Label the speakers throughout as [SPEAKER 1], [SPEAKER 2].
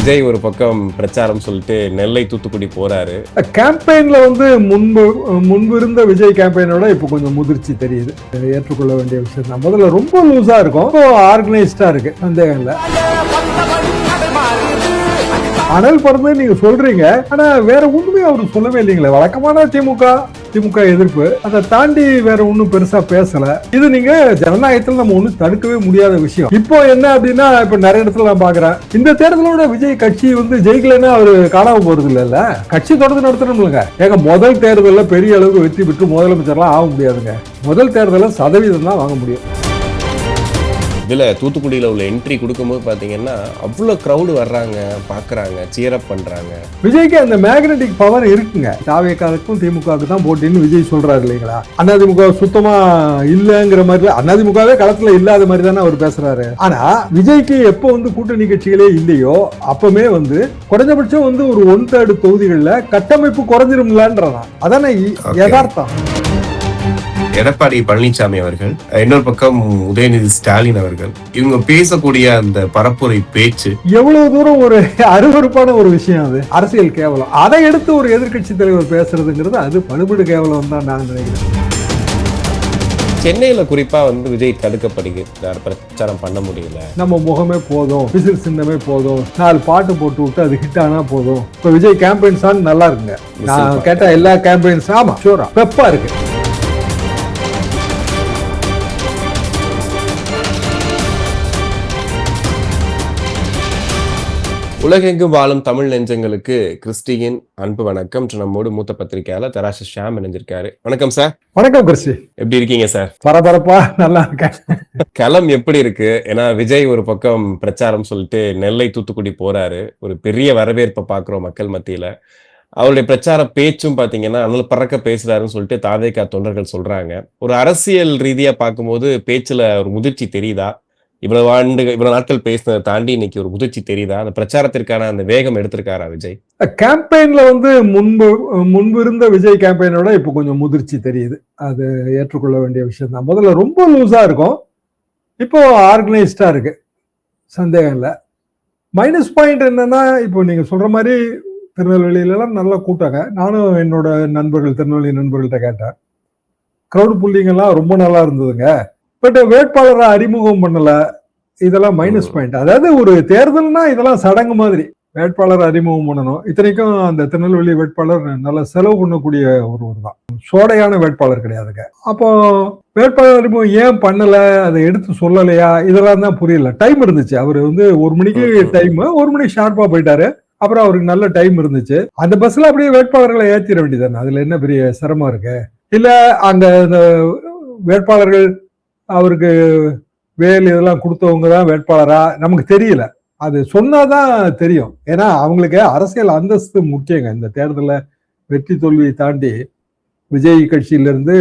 [SPEAKER 1] விஜய் ஒரு பக்கம் பிரச்சாரம் சொல்லிட்டு நெல்லை தூத்துக்குடி போறாரு.
[SPEAKER 2] கேம்பெயின்ல முன்பு இருந்த விஜய் கேம்பெயினோட இப்போ கொஞ்சம் முதிர்ச்சி தெரியுது. ஏற்றுக்கொள்ள வேண்டிய விஷயம் தான். முதல்ல ரொம்ப லூஸா இருக்கும், ஆர்கனைஸ்டா இருக்கு, சந்தேகம் இல்லை. அனல் பறந்து நீங்க சொல்றீங்க, ஆனா வேற ஒண்ணுமே அவரு சொல்லவே இல்லைங்களே. வழக்கமான திமுக எதிர்ப்பு, அதை தாண்டி வேற ஒண்ணும் பெருசா பேசல. இது நீங்க ஜனநாயகத்துல நம்ம ஒண்ணும் தடுக்கவே முடியாத விஷயம். இப்போ என்ன அப்படின்னா, இப்ப நிறைய இடத்துல நான் பாக்குறேன், இந்த தேர்தலோட விஜய் கட்சி ஜெயிக்கலன்னா அவரு காணாம போறது இல்ல. கட்சி தொடர்ந்து நடத்தணும்லங்க. ஏங்க, முதல் தேர்தல்ல பெரிய அளவுக்கு வெற்றி பெற்று முதலமைச்சர்லாம் ஆக முடியாதுங்க. முதல் தேர்தல சதவீதம் தான் வாங்க முடியும்.
[SPEAKER 1] இதுல தூத்துக்குடியில உள்ள என்ட்ரி கொடுக்கும்போது பாத்தீங்கன்னா அவ்வளவு கிரௌடு வர்றாங்க, பாக்குறாங்க, சீரப் பண்றாங்க.
[SPEAKER 2] விஜய்க்கு அந்த மேக்னெட்டிக் பவர் இருக்குங்க. தாவேக்காவுக்கும் திமுகவுக்கு தான் போட்டின்னு விஜய் சொல்றாரு இல்லைங்களா. அதிமுக சுத்தமா இல்லங்கிற மாதிரி, அதிமுகவே களத்துல இல்லாத மாதிரி தானே அவர் பேசுறாரு. ஆனா விஜய்க்கு எப்போ கூட்டணி கட்சிகளே இல்லையோ அப்பவுமே குறைஞ்சபட்சம் ஒரு 1/3 தொகுதிகளில் கட்டமைப்பு குறைஞ்சிரும்லன்றதான். அதானே யதார்த்தம்.
[SPEAKER 1] எடப்பாடி பழனிசாமி அவர்கள், இன்னொரு பக்கம் உதயநிதி ஸ்டாலின் அவர்கள், இவங்க பேசக்கூடிய அந்த பரப்புரை பேச்சு
[SPEAKER 2] எவ்வளவு தூரம் ஒரு அருவருப்பான ஒரு விஷயம். அது அரசியல் கேவலம். அதை எடுத்து ஒரு எதிர்கட்சி தலைவர் பேசுறதுங்கிறது அது படுபடு கேவலம் தான் நான் நினைக்கிறேன்.
[SPEAKER 1] சென்னையில குறிப்பா விஜய் தடுக்கப்படுகிறார், பிரச்சாரம் பண்ண முடியல.
[SPEAKER 2] நம்ம முகமே போதும், விசில் சின்னமே போதும், 4 பாட்டு போட்டு விட்டு அது ஹிட் ஆனா போதும். இப்ப விஜய் கேம்பெயின் சாங் நல்லா இருக்குங்க. நான் கேட்ட எல்லா கேம்பெயின்ஸ் ஆமா ஷூரா பெப்பா இருக்கு.
[SPEAKER 1] உலகெங்கும் வாழும் தமிழ் நெஞ்சங்களுக்கு கிறிஸ்டியின் அன்பு வணக்கம். நம்மோடு மூத்த பத்திரிகையாளர் தராசு ஷியாம் இணைஞ்சிருக்காரு. வணக்கம் சார்.
[SPEAKER 2] வணக்கம் கிறிஸ்டி.
[SPEAKER 1] எப்படி இருக்கீங்க சார்?
[SPEAKER 2] பரபரப்பா நல்லா இருக்கேன்.
[SPEAKER 1] களம் எப்படி இருக்கு? ஏன்னா விஜய் ஒரு பக்கம் பிரச்சாரம் சொல்லிட்டு நெல்லை தூத்துக்குடி போறாரு. ஒரு பெரிய வரவேற்பை பாக்குறோம் மக்கள் மத்தியில. அவருடைய பிரச்சார பேச்சும் பாத்தீங்கன்னா அதனால பறக்க பேசுறாருன்னு சொல்லிட்டு தாவேகா தொண்டர்கள் சொல்றாங்க. ஒரு அரசியல் ரீதியா பார்க்கும்போது பேச்சுல ஒரு முதிர்ச்சி தெரியுதா? இவ்வளவு நாட்கள் பேசினதை தாண்டி இன்னைக்கு ஒரு முதிர்ச்சி தெரியுதா? அந்த பிரச்சாரத்திற்கான அந்த வேகம் எடுத்திருக்காரா விஜய்?
[SPEAKER 2] கேம்பெயின்ல முன்பு இருந்த விஜய் கேம்பெயினோட இப்போ கொஞ்சம் முதிர்ச்சி தெரியுது. அது ஏற்றுக்கொள்ள வேண்டிய விஷயம் தான். முதல்ல ரொம்ப லூஸா இருக்கும், இப்போ ஆர்கனைஸ்டா இருக்கு, சந்தேகம் இல்லை. மைனஸ் பாயிண்ட் என்னன்னா, இப்போ நீங்க சொல்ற மாதிரி திருநெல்வேலியிலாம் நல்லா கூட்டாங்க. நானும் என்னோட திருநெல்வேலி நண்பர்கள்ட்ட கேட்டேன். கிரௌட் புல்லிங்கெல்லாம் ரொம்ப நல்லா இருந்ததுங்க. பட் வேட்பாளரை அறிமுகம் பண்ணல, இதெல்லாம் மைனஸ் பாயிண்ட். அதாவது ஒரு தேர்தல்னா இதெல்லாம் சடங்கு மாதிரி வேட்பாளர் அறிமுகம் பண்ணணும். இத்தனைக்கும் அந்த திருநெல்வேலி வேட்பாளர் நல்லா செலவு பண்ணக்கூடிய ஒருவர் தான், சோடையான வேட்பாளர் கிடையாதுங்க. அப்போ வேட்பாளர் அறிமுகம் ஏன் பண்ணல, அதை எடுத்து சொல்லலையா, இதெல்லாம் தான் புரியல. டைம் இருந்துச்சு, அவர் 1 மணிக்கு டைம், 1 மணிக்கு ஷார்ப்பா போயிட்டாரு. அப்புறம் அவருக்கு நல்ல டைம் இருந்துச்சு. அந்த பஸ்ல அப்படியே வேட்பாளர்களை ஏற்றிட வேண்டியதானே, அதுல என்ன பெரிய சிரமம் இருக்கு? இல்ல அங்க வேட்பாளர்கள் அவருக்கு வேல் இதெல்லாம் கொடுத்தவங்க தான் வேட்பாளரா நமக்கு தெரியல. அது சொன்னாதான் தெரியும். ஏன்னா அவங்களுக்கு அரசியல் அந்தஸ்து முக்கியங்க. இந்த தேர்தலில் வெற்றி தோல்வியை தாண்டி விஜய் கட்சியிலிருந்து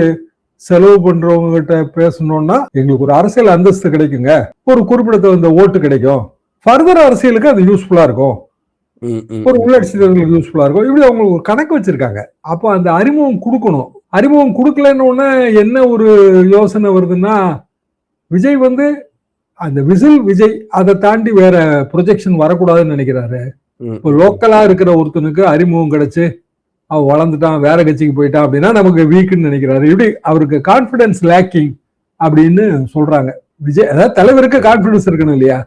[SPEAKER 2] செலவு பண்றவங்க கிட்ட பேசணும்னா எங்களுக்கு ஒரு அரசியல் அந்தஸ்து கிடைக்குங்க, ஒரு குறிப்பிடத்தகுந்த ஓட்டு கிடைக்கும், ஃபர்தர் அரசியலுக்கு அது யூஸ்ஃபுல்லா இருக்கும், ஒரு உள்ளாட்சி தேர்தலுக்கு யூஸ்ஃபுல்லா இருக்கும். இப்படி அவங்களுக்கு ஒரு கணக்கு வச்சிருக்காங்க. அப்போ அந்த அறிமுகம் கொடுக்கணும். அறிமுகம் கொடுக்கலன்னு என்ன ஒரு யோசனை வருதுன்னா, விஜய் அந்த விஜய் அதை தாண்டி வேற ப்ரொஜெக்ஷன் வரக்கூடாதுன்னு நினைக்கிறாரு. இப்போ லோக்கலா இருக்கிற ஒருத்தனுக்கு அறிமுகம் கிடைச்சு அவன் வளர்ந்துட்டான், வேற கட்சிக்கு போயிட்டான் அப்படின்னா நமக்கு வீக்குன்னு நினைக்கிறாரு. இப்படி அவருக்கு கான்பிடன்ஸ் லேக்கிங் அப்படின்னு சொல்றாங்க. விஜய் அதாவது தலைவருக்கு கான்பிடன்ஸ் இருக்கணும் இல்லையா?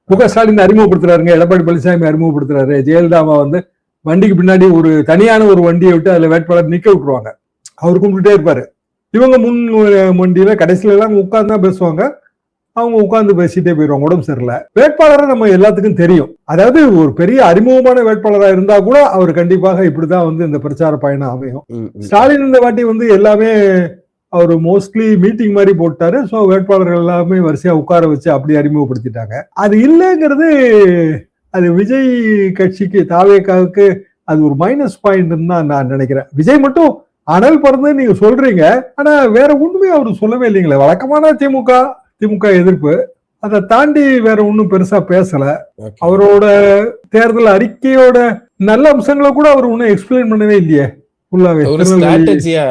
[SPEAKER 2] ஸ்டாலின் அறிமுகப்படுத்துறாருங்க, எடப்பாடி பழனிசாமி அறிமுகப்படுத்துறாரு, ஜெயலலிதாமா வண்டிக்கு பின்னாடி ஒரு தனியான ஒரு வண்டியை விட்டு அதுல வேட்பாளர் நிக்க விட்டுருவாங்க, அவர் கும்பிட்டுட்டே இருப்பாரு. இவங்க முன் வண்டியில கடைசியில எல்லாம் உட்கார்ந்து தான் பேசுவாங்க, அவங்க உட்கார்ந்து பேசிட்டே போயிடுவாங்க. உடம்பு சரியில்லை. வேட்பாளரை நம்ம எல்லாத்துக்கும் தெரியும். அதாவது ஒரு பெரிய அறிமுகமான வேட்பாளராக இருந்தா கூட அவர் கண்டிப்பாக இப்படிதான் இந்த பிரச்சார பயணம் அமையும். ஸ்டாலின் இந்த வாட்டி எல்லாமே அவர் மோஸ்ட்லி மீட்டிங் மாதிரி போட்டாரு. ஸோ வேட்பாளர்கள் எல்லாமே வரிசையா உட்கார வச்சு அப்படி அறிமுகப்படுத்திட்டாங்க. அது இல்லைங்கிறது அது விஜய் கட்சிக்கு, தாவேக்காவுக்கு அது ஒரு மைனஸ் பாயிண்ட் தான் நான் நினைக்கிறேன். விஜய் மட்டும் அனல் பறந்து நீங்க சொல்றீங்க, ஆனா வேற ஒண்ணுமே அவரு சொல்லவே இல்லைங்களே. வழக்கமான திமுக எதிர்ப்பு, அதை தாண்டி வேற ஒண்ணும் பெருசா பேசல. அவரோட தேர்தல் அறிக்கையோட நல்ல அம்சங்களை கூட அவர் ஒன்னும் எக்ஸ்பிளைன் பண்ணவே இல்லையே.
[SPEAKER 1] ஒரு ஸ்ட்ராட்டஜியா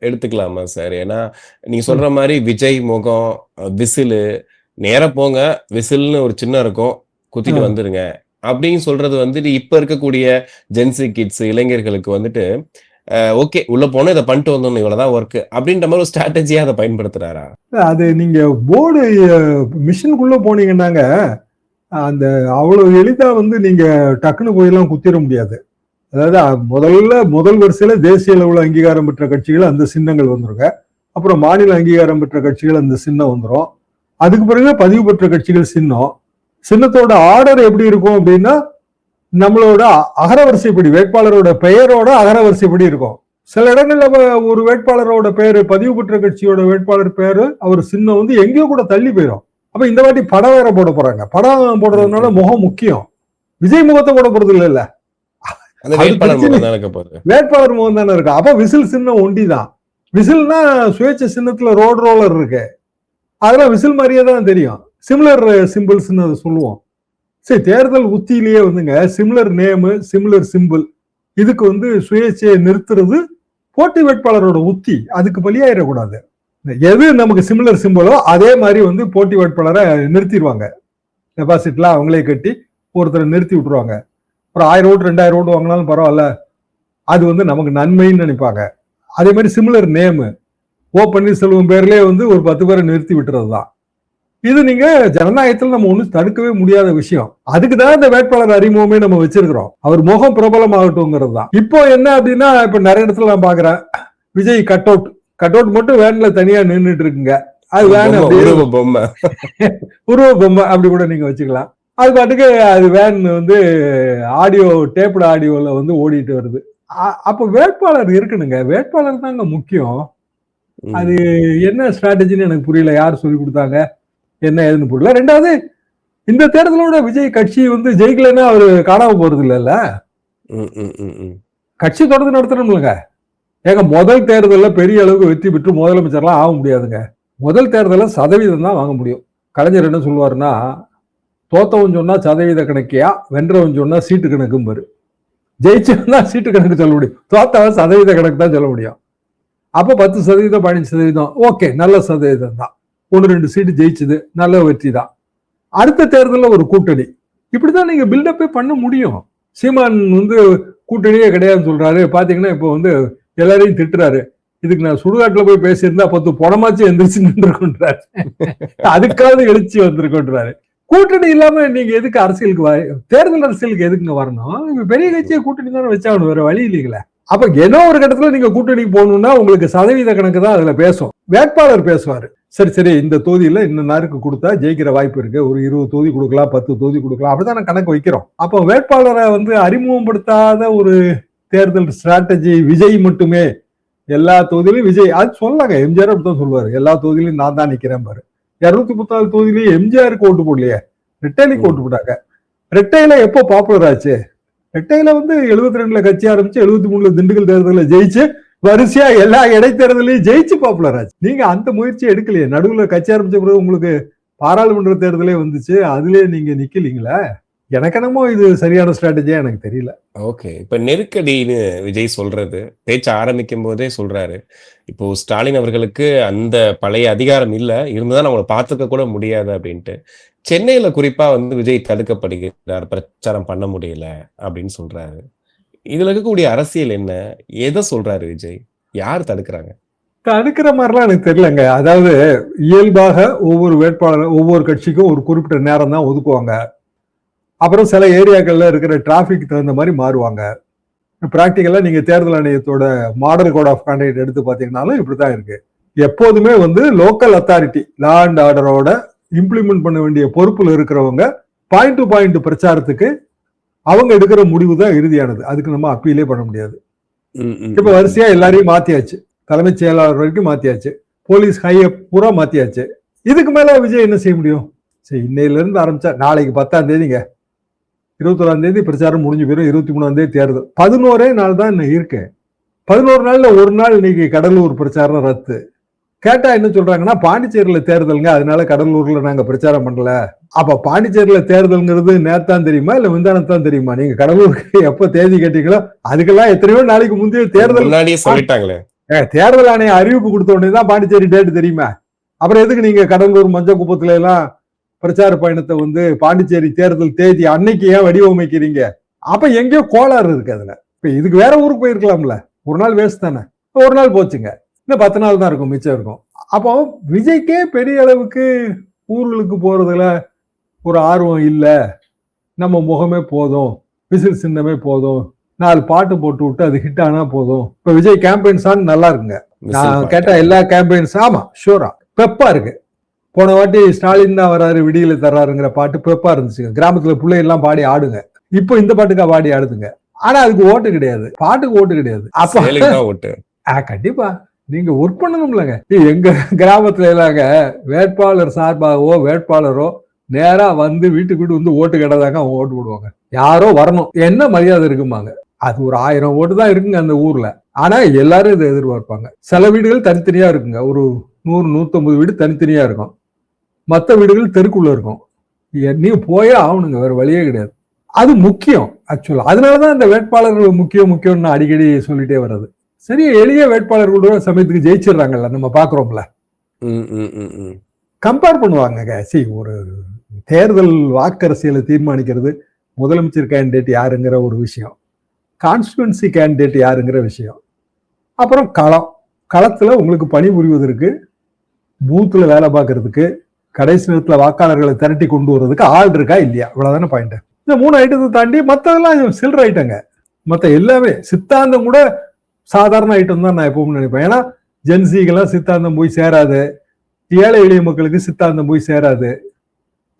[SPEAKER 1] எடுத்துக்கலாமா சார்? ஏன்னா நீங்க சொல்ற மாதிரி விஜய் முகம், விசிலு, நேர போங்க, விசில்னு ஒரு சின்ன இருக்கும், குத்திட்டு வந்துருங்க, அப்படின்னு சொல்றது வந்துட்டு இப்ப இருக்கக்கூடிய ஜென்சி கிட்ஸ் இளைஞர்களுக்கு வந்துட்டு ஓகே உள்ள போனா இதை பண்ணிட்டு வந்தோம், இவ்வளவுதான் ஒர்க் அப்படின்ற மாதிரி ஒரு ஸ்ட்ராட்டஜியா அதை பயன்படுத்துறாரா?
[SPEAKER 2] அது நீங்க போர்டு மிஷினுக்குள்ள போனீங்கன்னாங்க அந்த அவ்வளவு எளிதா வந்து நீங்க டக்குன்னு போயெல்லாம் குத்திர முடியாது. அதாவது முதல் வரிசையில தேசிய அளவுல அங்கீகாரம் பெற்ற கட்சிகள் அந்த சின்னங்கள் வந்துருங்க. அப்புறம் மாநில அங்கீகாரம் பெற்ற கட்சிகள் அந்த சின்னம் வந்துடும். அதுக்கு பிறகு பதிவு பெற்ற கட்சிகள் சின்னம். சின்னத்தோட ஆர்டர் எப்படி இருக்கும் அப்படின்னா நம்மளோட அகரவரிசைப்படி வேட்பாளரோட பெயரோட அகரவரிசைப்படி இருக்கும். சில இடங்கள்ல ஒரு வேட்பாளரோட பேரு பதிவு பெற்ற கட்சியோட வேட்பாளர் பேரு அவர் சின்னம் வந்து எங்கேயோ கூட தள்ளி போயிடும். அப்ப இந்த வாட்டி படம் வேற போட போறாங்க. படம் போடுறதுனால முகம் முக்கியம். விஜய் முகத்தை போட போறது இல்ல, வேட்பாளர் முகம் தானே இருக்கு. அப்ப விசில் சின்னம் ஒண்டிதான். விசில்னா சுயேட்சை சின்னத்துல ரோடு ரோலர் இருக்கு, அதெல்லாம் விசில் மாதிரியே தான் தெரியும். சிமிலர் சிம்பிள்ஸ்ன்னு அதை சொல்லுவோம். சரி, தேர்தல் உத்தியிலேயே வந்துங்க சிமிலர் நேமு சிமிலர் சிம்பிள் இதுக்கு வந்து சுயேட்சையை நிறுத்துறது போட்டி வேட்பாளரோட உத்தி. அதுக்கு பலியாயிடக்கூடாது. எது நமக்கு சிமிலர் சிம்பிளோ அதே மாதிரி வந்து போட்டி வேட்பாளரை நிறுத்திடுவாங்க. டெபாசிட்லாம் அவங்களே கட்டி ஒருத்தரை நிறுத்தி விட்டுருவாங்க. ஒரு 1000 ஓட்டு 2000 ஓட்டு வாங்கினாலும் பரவாயில்ல, அது வந்து நமக்கு நன்மைன்னு நினைப்பாங்க. அதே மாதிரி சிமிலர் நேமு ஓ பன்னீர்செல்வம் பேர்லயே வந்து ஒரு 10 பேரை நிறுத்தி விட்டுறது தான். இது நீங்க ஜனநாயகத்தில் நம்ம ஒன்றும் தடுக்கவே முடியாத விஷயம். அதுக்குதான் இந்த வேட்பாளர் அறிமுகமே நம்ம வச்சிருக்கிறோம். அவர் முகம் பிரபலமாகட்டும்ங்கிறது தான். இப்போ என்ன அப்படின்னா, இப்ப நிறைய இடத்துல நான் பாக்குறேன் விஜய் கட் அவுட் மட்டும் வேன்ல தனியா நின்றுட்டு இருக்குங்க. அது வேன் உருவ பொம்மை அப்படி கூட நீங்க வச்சுக்கலாம். அது பாட்டுக்கு அது வேன் வந்து ஆடியோ டேப்டு ஆடியோல வந்து ஓடிட்டு வருது. அப்ப வேட்பாளர் இருக்கணுங்க. வேட்பாளர் தாங்க முக்கியம். அது என்ன ஸ்ட்ராட்டஜின்னு எனக்கு புரியல. யார் சொல்லி கொடுத்தாங்க என்ன ஏதுன்னு புரியல. ரெண்டாவது, இந்த தேர்தலோட விஜய் கட்சி வந்து ஜெயிக்கலன்னா அவரு காணாம போறது இல்லைல்ல. கட்சி தொடர்ந்து நடத்தணும்லங்க. ஏங்க முதல் தேர்தல்ல பெரிய அளவுக்கு வெற்றி பெற்று முதலமைச்சர்லாம் ஆக முடியாதுங்க. முதல் தேர்தல சதவீதம் தான் வாங்க முடியும். கலைஞர் என்ன சொல்லுவாருன்னா, தோத்தவன் சொன்னா சதவீத கணக்கியா, வென்றவன் சொன்னா சீட்டு கணக்கும் பாரு. ஜெயிச்சவன் தான் சீட்டு கணக்கு சொல்ல முடியும், தோத்தவன் சதவீத கணக்கு தான் சொல்ல முடியும். அப்போ 10% 15% ஓகே, நல்ல சதவீதம் தான். 1-2 சீட்டு ஜெயிச்சது நல்ல வெற்றி தான். அடுத்த தேர்தலில் ஒரு கூட்டணி, இப்படிதான் நீங்க பில்டப்பே பண்ண முடியும். சீமான் வந்து கூட்டணியே கிடையாதுன்னு சொல்றாரு. பாத்தீங்கன்னா இப்போ வந்து எல்லாரையும் திட்டுறாரு. இதுக்கு நான் சுடுகாட்டுல போய் பேசியிருந்தா 10 பணமாச்சும் எந்திரிச்சு நின்றுன்றாரு. அதுக்காவது எழுச்சி வந்திருக்குன்றாரு. கூட்டணி இல்லாம நீங்க எதுக்கு அரசியலுக்கு தேர்தல் அரசியலுக்கு எதுக்குங்க வரணும்? பெரிய கட்சியை கூட்டணி தானே வச்சாகணும், வேற வழி இல்லைங்களே. அப்ப ஏதோ ஒரு கட்டத்துல நீங்க கூட்டணிக்கு போகணும்னா உங்களுக்கு சதவீத கணக்கு தான் அதுல பேசும். வேட்பாளர் பேசுவாரு. சரி இந்த தொகுதியில இந்த நாருக்கு கொடுத்தா ஜெயிக்கிற வாய்ப்பு இருக்கு, ஒரு 20 தொகுதி கொடுக்கலாம், 10 தொகுதி கொடுக்கலாம், அப்படிதான் கணக்கு வைக்கிறோம். அப்போ வேட்பாளரை வந்து அறிமுகப்படுத்தாத ஒரு தேர்தல் ஸ்ட்ராட்டஜி விஜய் மட்டுமே. எல்லா தொகுதியிலும் விஜய் அது சொல்லாங்க. எம்ஜிஆர் அப்படித்தான் சொல்லுவாரு, எல்லா தொகுதியிலும் நான் தான் நிக்கிறேன் பாரு. 234 தொகுதியிலையும் எம்ஜிஆருக்கு ஓட்டு போடலையே, ரெட்டையிலைக்கு ஓட்டு போட்டாங்க. ரெட்டையில எப்போ பாப்புலர் ஆச்சு? ரெட்டையில வந்து 72ல கட்சி ஆரம்பிச்சு 73ல திண்டுக்கல் தேர்தலில் ஜெயிச்சு வரிசையா எல்லா இடைத்தேர்தலையும் ஜெயிச்சு பாப்புலர் ஆச்சு. நீங்க அந்த முயற்சியை எடுக்கலையே. நடுவுல கட்சி ஆரம்பிச்ச பிறகு உங்களுக்கு பாராளுமன்ற தேர்தலே வந்துச்சு, அதுலயே நீங்க நிக்கலீங்களா? எனக்கு என்னமோ இது சரியான ஸ்ட்ராட்டஜியா எனக்கு தெரியல.
[SPEAKER 1] ஓகே, இப்ப நெருக்கடின்னு விஜய் சொல்றது பேச்ச ஆரம்பிக்கும் போதே சொல்றாரு, இப்போ ஸ்டாலின் அவர்களுக்கு அந்த பழைய அதிகாரம் இல்ல, இருந்துதான் அவங்களை பார்த்துக்க கூட முடியாது அப்படின்ட்டு. சென்னையில குறிப்பா வந்து விஜய் தடுக்கப்படுகிறார், பிரச்சாரம் பண்ண முடியல அப்படின்னு சொல்றாரு. இதுல இருக்கக்கூடிய அரசியல் என்ன? எதை சொல்றாரு விஜய்? யார் தடுக்கிறாங்க?
[SPEAKER 2] தடுக்கிற மாதிரிலாம் எனக்கு தெரியலங்க. அதாவது இயல்பாக ஒவ்வொரு வேட்பாளர் ஒவ்வொரு கட்சிக்கும் ஒரு குறிப்பிட்ட நேரம் தான் ஒதுக்குவாங்க. அப்புறம் சில ஏரியாக்கள்ல இருக்கிற டிராபிக் தகுந்த மாதிரி மாறுவாங்க. பிராக்டிக்கலா நீங்க தேர்தல் ஆணையத்தோட மாடல் கோட் ஆஃப் கான்டக்ட் எடுத்து பாத்தீங்கன்னாலும் இப்படிதான் இருக்கு. எப்போதுமே வந்து லோக்கல் அத்தாரிட்டி லா அண்ட் ஆர்டரோட இம்ப்ளிமெண்ட் பண்ண வேண்டிய பொறுப்புல இருக்கிறவங்க பாயிண்ட் டு பாயிண்ட் பிரச்சாரத்துக்கு அவங்க எடுக்கிற முடிவு தான் இறுதியானது. அதுக்கு நம்ம அப்பீலே பண்ண முடியாது. இப்ப வரிசையா எல்லாரையும் மாத்தியாச்சு, தலைமைச் செயலாளர் வரைக்கும் மாத்தியாச்சு, போலீஸ் ஹையப் பூரா மாத்தியாச்சு. இதுக்கு மேல விஜய் என்ன செய்ய முடியும்? சரி, இன்னையில இருந்து ஆரம்பிச்சா நாளைக்கு 10ஆம் தேதிங்க, 21ஆம் தேதி பிரச்சாரம் முடிஞ்சு போயிடும், 23ஆம் தேதி தேர்தல். 11 நாள் தான் இன்னும் இருக்கு. 11 நாள்ல ஒரு நாள் இன்னைக்கு கடலூர் பிரச்சாரம் ரத்து. கேட்டா என்ன சொல்றாங்கன்னா, பாண்டிச்சேரியில தேர்தலுங்க, அதனால கடலூர்ல நாங்க பிரச்சாரம் பண்ணல. அப்ப பாண்டிச்சேரியில தேர்தல்ங்கிறது நேத்தான் தெரியுமா இல்ல முந்தானத்தான் தெரியுமா? நீங்க கடலூருக்கு எப்ப தேதி கேட்டீங்களோ அதுக்கெல்லாம் எத்தனையோ நாளைக்கு முந்தைய தேர்தல்
[SPEAKER 1] சொல்லிட்டாங்களே.
[SPEAKER 2] தேர்தல் ஆணையம் அறிவிப்பு கொடுத்த உடனே தான் பாண்டிச்சேரி டேட் தெரியுமா? அப்புறம் எதுக்கு நீங்க கடலூர் மஞ்சள் குப்பத்துல எல்லாம் பிரச்சார பயணத்தை வந்து பாண்டிச்சேரி தேர்தல் தேதி அன்னைக்கு ஏன் வடிவமைக்கிறீங்க? அப்ப எங்கேயோ கோளாறு இருக்கு அதுல. இப்ப இதுக்கு வேற ஊருக்கு போயிருக்கலாம்ல, ஒரு நாள் வேஸ்ட் தானே. ஒரு நாள் போச்சுங்க, இன்னும் 10 நாள் தான் இருக்கும், மிச்சம் இருக்கும். அப்போ விஜய்க்கே பெரிய அளவுக்கு ஊர்களுக்கு போறதுல ஒரு ஆர்வம் இல்ல, நம்ம முகமே போதும், விசில் சின்னமே போதும், 4 பாட்டு போட்டு விட்டு அது ஹிட் ஆனா போதும். இப்ப விஜய் கேம்பெயின் சாங் நல்லா இருக்குங்க, நான் கேட்ட எல்லா கேம்பெயின்ஸ். ஆமா, ஷூரா பெப்பா இருக்கு. போன வாட்டி ஸ்டாலின் தான் வராரு விடியல தர்றாருங்கிற பாட்டு பெப்பா இருந்துச்சுங்க, கிராமத்துல பிள்ளை எல்லாம் பாடி ஆடுங்க. இப்போ இந்த பாட்டுக்கா பாடி ஆடுதுங்க, ஆனா அதுக்கு ஓட்டு கிடையாது, பாட்டுக்கு ஓட்டு கிடையாது. அப்ப கண்டிப்பா நீங்க ஒர்க் பண்ணணும்லங்க. எங்க கிராமத்துல எல்லாங்க வேட்பாளர் சார்பாகவோ வேட்பாளரோ நேரா வந்து வீட்டுக்கு வந்து ஓட்டு கேட்டதாங்க அவங்க ஓட்டு போடுவாங்க. யாரோ வரணும், என்ன மரியாதை இருக்குமாங்க. அது ஒரு 1000 ஓட்டு தான் இருக்குங்க அந்த ஊர்ல, ஆனா எல்லாரும் இதை எதிர்பார்ப்பாங்க. சில வீடுகள் தனித்தனியா இருக்குங்க, ஒரு 100-150 வீடு தனித்தனியா இருக்கும், மற்ற வீடுகள் தெருக்குள்ள இருக்கும். நீங்க போயே ஆகணுங்க, வேற வழியே கிடையாது. அது முக்கியம் ஆக்சுவலா. அதனாலதான் இந்த வேட்பாளர்கள் முக்கியம்னு அடிக்கடி சொல்லிட்டே வர்றது. சரி, எளிய வேட்பாளர்களோட சமயத்துக்கு ஜெயிச்சிடறாங்கல்ல, நம்ம பாக்குறோம்ல, கம்பேர் பண்ணுவாங்க. ஒரு தேர்தல் வாக்கரசியலை தீர்மானிக்கிறது முதலமைச்சர் கேண்டிடேட் யாருங்கிற ஒரு விஷயம், கான்ஸ்டிடுவன்சி கேண்டிடேட் யாருங்கிற விஷயம், அப்புறம் களத்துல உங்களுக்கு பணிபுரிவதற்கு, பூத்துல வேலை பார்க்கறதுக்கு, கடைசி நேரத்துல வாக்காளர்களை திரட்டி கொண்டு வர்றதுக்கு ஆள் இருக்கா இல்லையா, இவ்வளவுதானே பாயிண்ட். இந்த 3 ஐட்டத்தை தாண்டி மற்றதெல்லாம் சில்லற ஐட்டங்க. மற்ற எல்லாமே சித்தாந்தம் கூட சாதாரண ஐட்டம் தான் நான் எப்பவும் நினைப்பேன். ஏன்னா ஜென்சிகெல்லாம் சித்தாந்தம் போய் சேராது, ஏழை எளிய மக்களுக்கு சித்தாந்தம் போய் சேராது.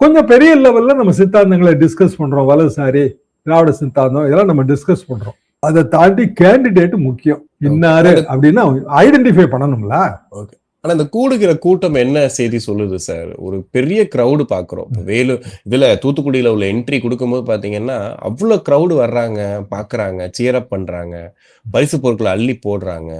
[SPEAKER 2] கொஞ்சம் பெரிய லெவல்ல நம்ம சித்தாந்தங்களை டிஸ்கஸ் பண்றோம், வலதுசாரி திராவிட சித்தாந்தம் இதெல்லாம் நம்ம டிஸ்கஸ் பண்றோம். அதை தாண்டி கேண்டிடேட் முக்கியம், இன்னாரு அப்படின்னு ஐடென்டிஃபை பண்ணணும்ல.
[SPEAKER 1] ஆனா இந்த கூடுகிற கூட்டம் என்ன செய்தி சொல்லுது சார்? ஒரு பெரிய கிரௌடு பாக்குறோம். இதுல தூத்துக்குடியில உள்ள என்ட்ரி கொடுக்கும்போது பாத்தீங்கன்னா அவ்வளவு கிரௌடு வர்றாங்க, பாக்குறாங்க, சியரப் பண்றாங்க, பரிசு பொருட்களை அள்ளி போடுறாங்க.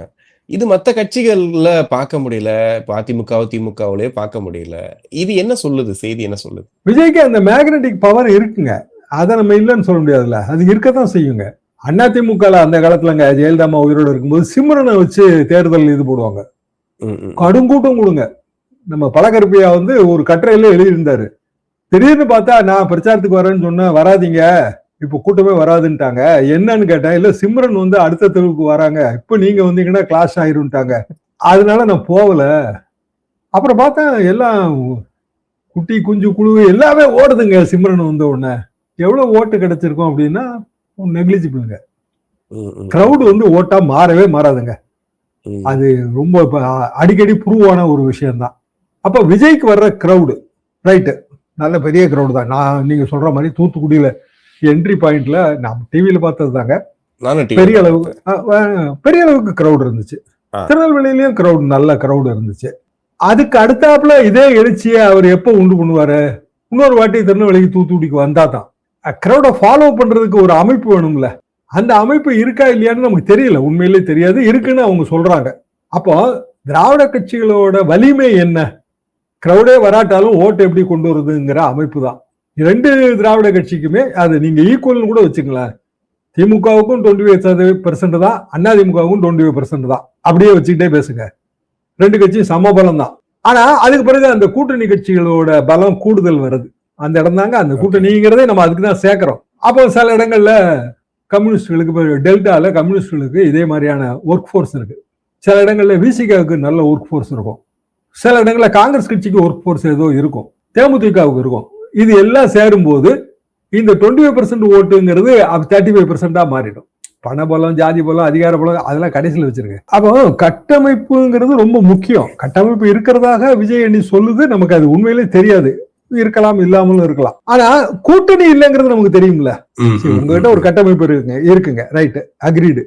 [SPEAKER 1] இது மத்த கட்சிகள்ல பார்க்க முடியல, அதிமுக திமுகவிலேயே பார்க்க முடியல. இது என்ன சொல்லுது, செய்தி என்ன சொல்லுது?
[SPEAKER 2] விஜய்க்கு அந்த மேக்னெட்டிக் பவர் இருக்குங்க, அதை நம்ம இல்லைன்னு சொல்ல முடியாதுல்ல, அது இருக்கத்தான் செய்யுங்க. அதிமுக அந்த காலத்துலங்க ஜெயலலிதா உயிரோடு இருக்கும்போது சிம்ரனை வச்சு தேர்தல் இது போடுவாங்க, கடுங்கூட்டம் கொடுங்க. நம்ம பழகருப்பையா வந்து ஒரு கட்டுரையில எழுதியிருந்தாரு, திடீர்னு பார்த்தா நான் பிரச்சாரத்துக்கு வரேன்னு சொன்ன, வராதிங்க இப்ப கூட்டமே வராதுன்ட்டாங்க. என்னன்னு கேட்டேன், இல்ல சிம்ரன் வந்து அடுத்த தெருவுக்கு வராங்க, இப்ப நீங்க வந்தீங்கன்னா கிளாஷ் ஆயிரும்ட்டாங்க, அதனால நான் போகல. அப்புறம் பார்த்தா எல்லாம் குட்டி குஞ்சு குழு எல்லாமே ஓடுதுங்க. சிம்ரன் வந்த உடனே எவ்வளவு ஓட்டு கிடைச்சிருக்கும் அப்படின்னா நெக்லிஜிபிளுங்க. கிரௌடு வந்து ஓட்டா மாறவே மாறாதுங்க, அது ரொம்ப அடிக்கடி ப்ரூவ் ஆன ஒரு விஷயம்தான். அப்ப விஜய்க்கு வர்ற கிரௌடு ரைட்டு, நல்ல பெரிய கிரௌடு தான். நான் நீங்க சொல்ற மாதிரி தூத்துக்குடியில என்ட்ரி பாயிண்ட்ல நான் டிவியில பார்த்தது தாங்க, பெரிய அளவுக்கு கிரௌடு இருந்துச்சு. திருநெல்வேலியிலயும் கிரௌடு, நல்ல கிரௌடு இருந்துச்சு. அதுக்கு அடுத்தாப்புல இதே எழுச்சியை அவர் எப்ப உண்டு பண்ணுவாரு? இன்னொரு வாட்டி திருநெல்வேலிக்கு தூத்துக்குடிக்கு வந்தா தான். கிரௌட ஃபாலோ பண்றதுக்கு ஒரு அமைப்பு வேணும்ல, அந்த அமைப்பு இருக்கா இல்லையான்னு நமக்கு தெரியல, உண்மையிலே தெரியாது, இருக்குன்னு அவங்க சொல்றாங்க. அப்போ திராவிட கட்சிகளோட வலிமை என்ன? கிரௌடே வராட்டாலும் ஓட்டு எப்படி கொண்டு வருதுங்கிற அமைப்பு தான். 2 திராவிட கட்சிக்குமே அது நீங்க ஈக்குவல் கூட வச்சுக்கலாம். திமுகவுக்கும் 25% தான், அதிமுகவுக்கும் 25% தான், அப்படியே வச்சுக்கிட்டே பேசுங்க. 2 கட்சியும் சமபலம் தான். ஆனா அதுக்கு பிறகு அந்த கூட்டணி கட்சிகளோட பலம் கூடுதல் வருது. அந்த இடம் தாங்க அந்த கூட்டணிங்கிறதே நம்ம அதுக்கு தான் சேர்க்கிறோம். அப்போ சில இடங்கள்ல கம்யூனிஸ்டுகளுக்கு, டெல்டால கம்யூனிஸ்டுகளுக்கு இதே மாதிரியான ஒர்க் ஃபோர்ஸ் இருக்கு. சில இடங்கள்ல விசிகாவுக்கு நல்ல ஒர்க் ஃபோர்ஸ் இருக்கும், சில இடங்கள்ல காங்கிரஸ் கட்சிக்கு ஒர்க் ஃபோர்ஸ் ஏதோ இருக்கும், தேமுதிகவுக்கு இருக்கும். இது எல்லாம் சேரும்போது இந்த 25% ஓட்டுங்கிறது 35% மாறிடும். பணபலம், ஜாதி பலம், அதிகார பலம் அதெல்லாம் கடைசியில் வச்சிருக்க. அப்போ கட்டமைப்புங்கிறது ரொம்ப முக்கியம். கட்டமைப்பு இருக்கிறதாக விஜய் அணி சொல்லுது, நமக்கு அது உண்மையிலே தெரியாது, இருக்கலாம் இல்லாமலும் இருக்கலாம். ஆனா கூட்டணி இல்லைங்கிறது நமக்கு தெரியும்ல. உங்ககிட்ட ஒரு கட்டமைப்பு இருக்குங்க, ரைட், அக்ரீடு.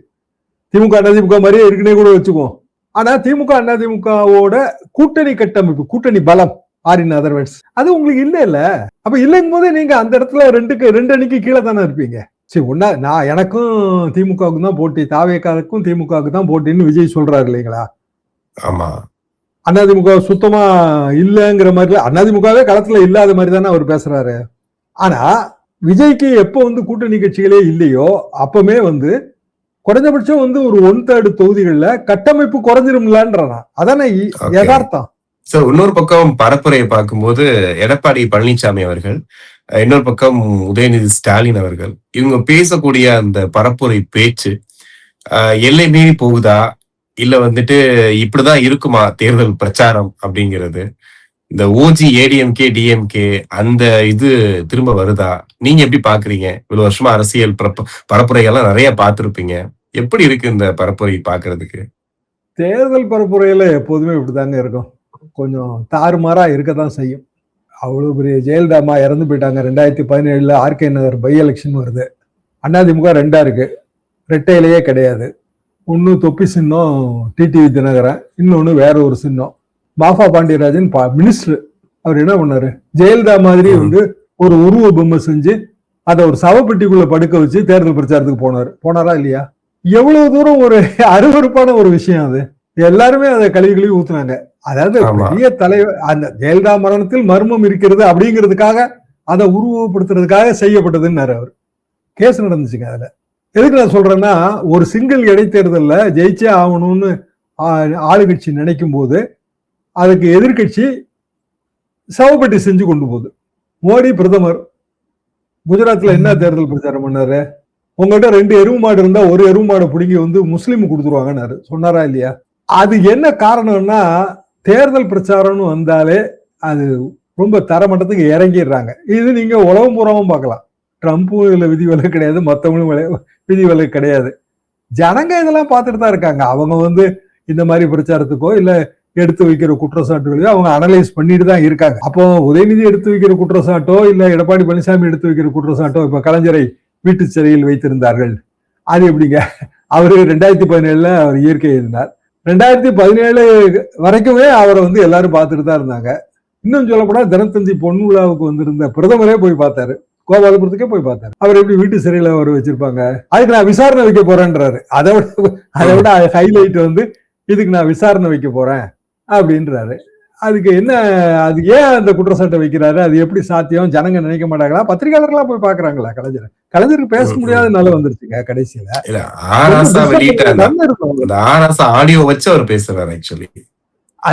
[SPEAKER 2] திமுக அதிமுக மாதிரியே இருக்குன்னே கூட வச்சுக்குவோம். ஆனா திமுக அதிமுகவோட கூட்டணி கட்டமைப்பு, கூட்டணி பலம் அது உங்களுக்கு இல்ல. அப்ப இல்லைங்கும் போதே நீங்க அந்த இடத்துல 2 அணிக்கு கீழே தானே இருப்பீங்க. சரி, ஒன்னா நான் எனக்கும் திமுகவுக்கு தான் போட்டி, தாவேக்காவுக்கும் திமுகவுக்கு தான் போட்டின்னு விஜய் சொல்றாரு இல்லைங்களா?
[SPEAKER 1] ஆமா,
[SPEAKER 2] அதிமுக சுத்தமா இல்லங்கிற மாதிரி, அதிமுகவே களத்துல இல்லாத மாதிரி தானே அவர் பேசுறாரு. ஆனா விஜய்க்கு எப்போ வந்து கூட்டணி கட்சிகளே இல்லையோ அப்பமே வந்து குறைஞ்சபட்சம் வந்து ஒரு 1/3 தொகுதிகளில் கட்டமைப்பு குறைஞ்சிரும்லான்றான். அதானே யதார்த்தம்.
[SPEAKER 1] சார் இன்னொரு பக்கம் பரப்புரையை பார்க்கும்போது எடப்பாடி பழனிசாமி அவர்கள், இன்னொரு பக்கம் உதயநிதி ஸ்டாலின் அவர்கள், இவங்க பேசக்கூடிய அந்த பரப்புரை பேச்சு எல்லை மீறி போகுதா? இல்ல வந்துட்டு இப்படிதான் இருக்குமா தேர்தல் பிரச்சாரம் அப்படிங்கிறது? இந்த ஓஜி ஏடிஎம்கே டிஎம்கே அந்த இது திரும்ப வருதா? நீங்க எப்படி பாக்குறீங்க? இவ்வளவு வருஷமா அரசியல் பரப்புரைகள்லாம் நிறைய பார்த்திருப்பீங்க. எப்படி இருக்கு இந்த பரப்புரை பாக்குறதுக்கு?
[SPEAKER 2] தேர்தல் பரப்புரையில எப்போதுமே இப்படிதாங்க இருக்கும். கொஞ்சம் தாறுமாறா இருக்கத்தான் செய்யும். அவ்வளவு பெரிய ஜெயலலிதா அம்மா இறந்து போயிட்டாங்க. 2017 ஆர்கே நகர் பை எலெக்ஷன் வருது. அதிமுக 2 இருக்கு. ரெட்டையிலேயே கிடையாது. ஒன்னு தொப்பி சின்னம் டிடிவி தினகரன், இன்னொன்னு வேற ஒரு சின்னம். பாஃபா பாண்டியராஜன் மினிஸ்டர். அவர் என்ன பண்ணாரு, ஜெயலலிதா மாதிரி வந்து ஒரு உருவ பொம்மை செஞ்சு அதை ஒரு சவப்பெட்டிக்குள்ள படுக்க வச்சு தேர்தல் பிரச்சாரத்துக்கு போனாரா இல்லையா? எவ்வளவு தூரம் ஒரு அருவருப்பான ஒரு விஷயம் அது. எல்லாருமே அதை கழுவி ஊத்துனாங்க. அதாவது பெரிய தலைவர் அந்த ஜெயலலிதா மரணத்தில் மர்மம் இருக்கிறது அப்படிங்கிறதுக்காக அதை உருவப்படுத்துறதுக்காக செய்யப்பட்டதுன்னு அவர் கேஸ் நடந்துச்சுங்க. அதுல எதுக்கு நான் சொல்றேன்னா, ஒரு சிங்கிள் இடைத்தேர்தல்ல ஜெயிச்சே ஆகணும்னு ஆளுங்கட்சி நினைக்கும் போது அதுக்கு எதிர்கட்சி சவப்பெட்டி செஞ்சு கொண்டு போகுது. மோடி பிரதமர் குஜராத்ல என்ன தேர்தல் பிரச்சாரம் பண்ணாரு? உங்ககிட்ட 2 எருவு மாடு இருந்தா ஒரு எருவு மாடை பிடிங்கி வந்து முஸ்லீம் கொடுத்துருவாங்கன்னாரு. சொன்னாரா இல்லையா? அது என்ன காரணம்னா, தேர்தல் பிரச்சாரம்னு வந்தாலே அது ரொம்ப தரமட்டத்துக்கு இறங்கிடுறாங்க. இது நீங்க உலகம் பூராவும் பார்க்கலாம். ட்ரம்ப்பும் இதுல விதிவிலக்கு கிடையாது, மற்றவங்களும் விதிவிலக்கு கிடையாது. ஜனங்க இதெல்லாம் பார்த்துட்டு தான் இருக்காங்க. அவங்க வந்து இந்த மாதிரி பிரச்சாரத்துக்கோ இல்ல எடுத்து வைக்கிற குற்றச்சாட்டுகளையோ அவங்க அனலைஸ் பண்ணிட்டு தான் இருக்காங்க. அப்போ உதயநிதி எடுத்து வைக்கிற குற்றச்சாட்டோ இல்ல எடப்பாடி பழனிசாமி எடுத்து வைக்கிற குற்றச்சாட்டோ, இப்ப கலைஞரை வீட்டு சிறையில் வைத்திருந்தார்கள், அது எப்படிங்க? அவரு 2017 அவர் இயற்கை எழுதினார். 2017 வரைக்குமே அவரை வந்து எல்லாரும் பார்த்துட்டு தான் இருந்தாங்க. இன்னும் சொல்லப்போனா தினத்தந்தி பொன் விழாவுக்கு வந்திருந்த பிரதமரே போய் பார்த்தாரு. கோபாலபுரத்துக்கே போய் பார்த்தாரு. அவர் எப்படி வீட்டு சிறையில அவர் வச்சிருப்பாங்க? அதுக்கு நான் விசாரணை வைக்க போறேன்றாரு. அதை விட ஹைலைட் வந்து இதுக்கு நான் விசாரணை வைக்க போறேன் அப்படின்றாரு. அதுக்கு என்ன, அது ஏன் அந்த குற்றச்சாட்டை வைக்கிறாரு? அது எப்படி சாத்தியம்? ஜனங்க நினைக்க மாட்டாங்களா? பத்திரிகையாளர்களா போய் பாக்குறாங்களா? கலைஞருக்கு பேச முடியாத நிலை வந்துருச்சுங்க கடைசியில.
[SPEAKER 1] ஆடியோ வச்சு அவர் பேசுறாரு. ஆக்சுவலி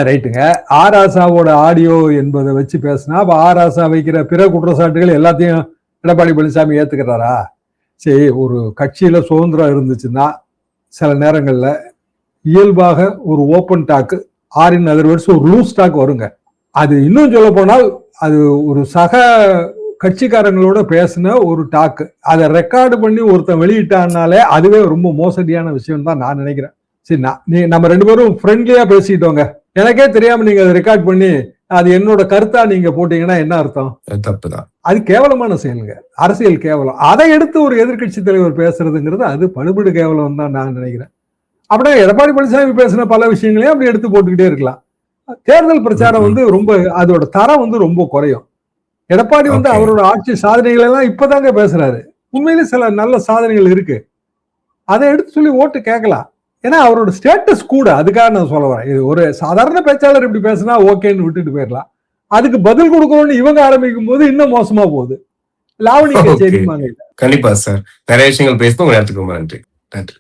[SPEAKER 2] ரைட்டுங்க. ஆராசாவோட ஆடியோ என்பதை வச்சு பேசினா அப்ப ஆராசா வைக்கிற பிற குற்றச்சாட்டுகள் எல்லாத்தையும் எடப்பாடி பழனிசாமி ஏத்துக்கிறாரா? சரி, ஒரு கட்சியில சுதந்திரம் இருந்துச்சுன்னா சில நேரங்கள்ல இயல்பாக ஒரு ஓப்பன் டாக்கு, ஆரின் அதர் வேர்ட்ஸ் ஒரு லூஸ் டாக் வருங்க. அது இன்னும் சொல்ல போனால் அது ஒரு சக கட்சிக்காரங்களோட பேசின ஒரு டாக்கு, அதை ரெக்கார்டு பண்ணி ஒருத்தன் வெளியிட்டான்னாலே அதுவே ரொம்ப மோசடியான விஷயம் தான் நான் நினைக்கிறேன். சரி, நம்ம 2 பேரும் ஃப்ரெண்ட்லியா பேசிட்டோங்க, எனக்கே தெரியாம நீங்க அதை ரெக்கார்ட் பண்ணி அது என்னோட கருத்தா நீங்க போட்டீங்கன்னா என்ன அர்த்தம்?
[SPEAKER 1] தப்புதான்.
[SPEAKER 2] அது கேவலமான செயலுங்க, அரசியல் கேவலம். அதை எடுத்து ஒரு எதிர்கட்சி தலைவர் பேசுறதுங்கிறது அது படுபடு கேவலம் தான் நான் நினைக்கிறேன். அப்படியே எடப்பாடி பழனிசாமி பேசின பல விஷயங்களையும் அப்படி எடுத்து போட்டுக்கிட்டே இருக்கலாம். தேர்தல் பிரச்சாரம் வந்து ரொம்ப அதோட தரம் வந்து ரொம்ப குறையும். எடப்பாடி வந்து அவரோட ஆட்சி சாதனைகள் எல்லாம் இப்பதாங்க பேசுறாரு. உண்மையிலே சில நல்ல சாதனைகள் இருக்கு, அதை எடுத்து சொல்லி ஓட்டு கேட்கலாம். ஏன்னா அவரோட ஸ்டேட்டஸ் கூட, அதுக்காக நான் சொல்ல வரேன். இது ஒரு சாதாரண பேச்சாளர் இப்படி பேசினா ஓகேன்னு விட்டுட்டு போயிடலாம். அதுக்கு பதில் கொடுக்கணும்னு இவங்க ஆரம்பிக்கும் போது இன்னும் மோசமா போகுது. லாவணி கச்சேரி.
[SPEAKER 1] கண்டிப்பா சார், நிறைய விஷயங்கள் பேசணும். நன்றி.